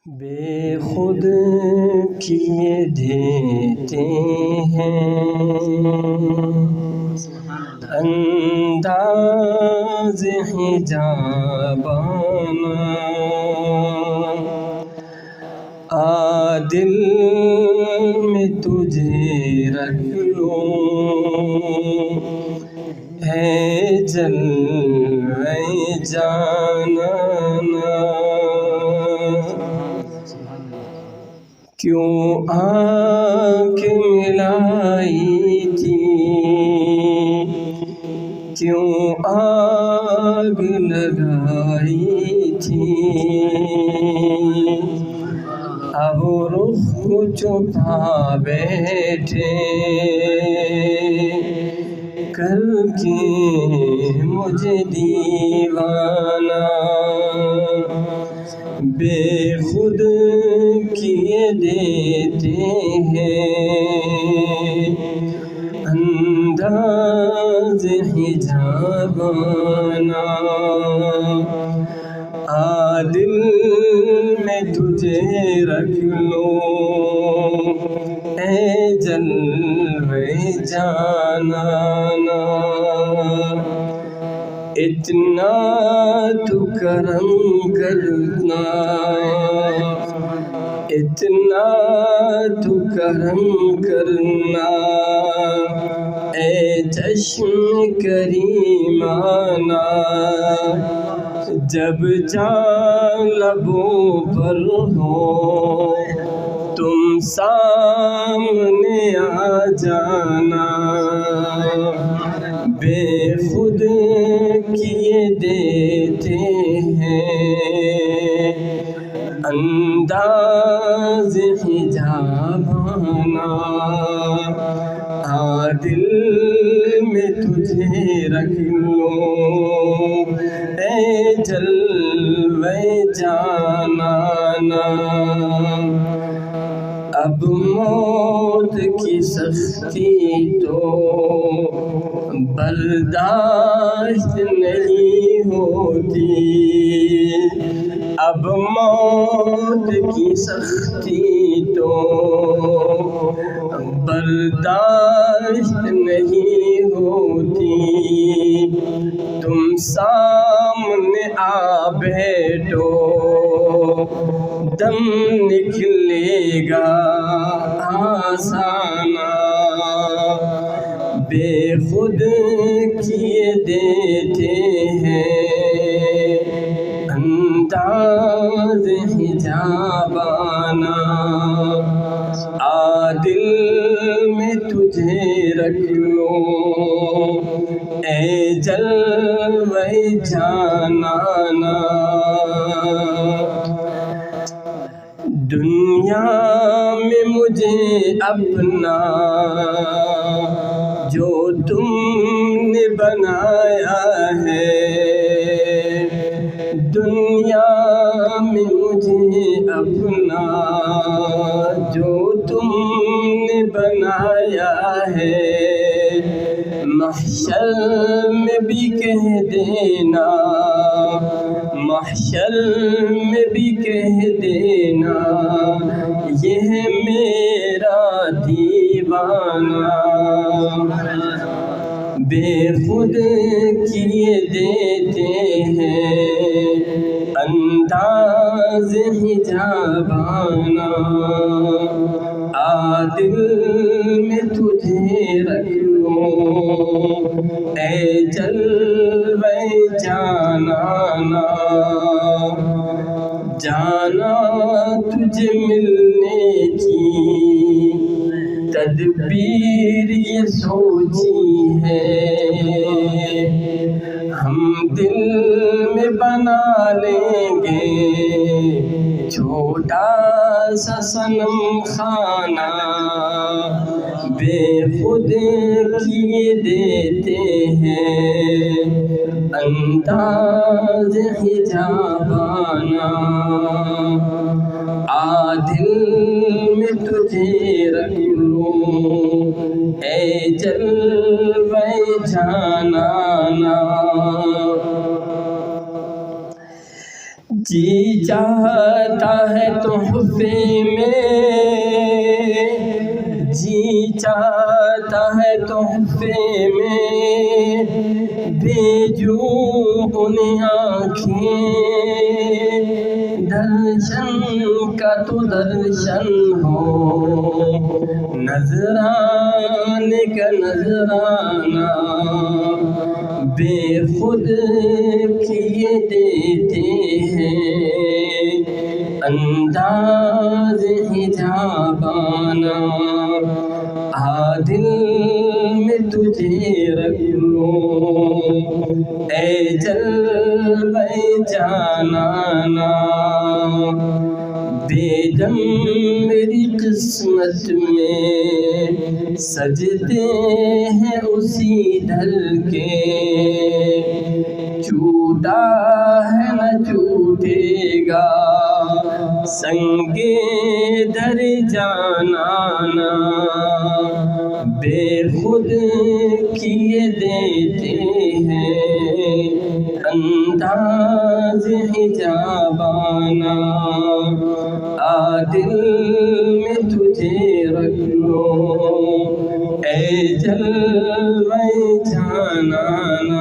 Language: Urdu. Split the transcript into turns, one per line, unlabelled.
بے خود کیے دیتے ہیں انداز حجابانہ، عادل میں تجھے رکھ لوں اے جلوہ جانانا، کیوں آنکھ ملائی تھی، کیوں آگ لگائی تھی، اب رخ کو چھپا بیٹھے کر کے مجھے دیوانہ، بے خود کیے دیتے ہیں انداز حجابانہ، عادل میں تجھے رکھ لوں اے جلوہ جانانا، اتنا تو کرم کرنا، اتنا تو کرم کرنا اے چشم کریمانہ، جب جان لبوں پر ہو تم سامنے آ جانا، بے خود کیے دیتے ہیں انداز حجابانہ، عادل میں تجھے رکھ لوں اے جلوہ جانانا، اب موت کی سختی تو برداشت نہیں ہوتی، اب موت کی سختی تو برداشت نہیں ہوتی، تم سامنے آ بیٹھو دم نکلے گا آسانہ، بے خود کیے دیتے ہیں انداز حجابانہ، عادل میں تجھے رکھ لوں اے جلوہ جانانا، دنیا میں مجھے اپنا جو تم نے بنایا ہے، دنیا میں مجھے اپنا جو تم نے بنایا ہے، محشر میں بھی کہہ دینا، محشر میں بھی کہہ دینا یہ ہے میرا دیوانہ، بے خود کیے دیتے ہیں انداز حجابانہ، عادل میں تجھے رکھ لوں اے جلوہ جانانا، جانا تجھے ملنے کی تدبیر یہ سوچی ہے، ہم دل میں بنا لیں گے چھوٹا سا صنم خانہ، بے خود کیے دیتے ہیں انداز حجابانہ، عادل میں تجھے رکھ لوں اے جلوہ جانانا، جی چاہتا ہے تحفے میں، جی چاہتا ہے تحفے میں بھیجوں انہیں آنکھیں، درشن کا تو درشن ہو، نذرانے کا نذرانہ بے خود کیے دیتے ہیں، انداز حجابانہ دل میں تجھے رکھ لوں اے جلوہ جانانا، بے دم میری قسمت میں سجدے ہیں اسی ڈھل کے، چھوٹا ہے نہ چھوٹے گا سنگے در جانانا، بے خود کیے دیتے ہیں انداز حجابانہ، دل میں تجھے رکھ لوں اے جلوہ جانانا۔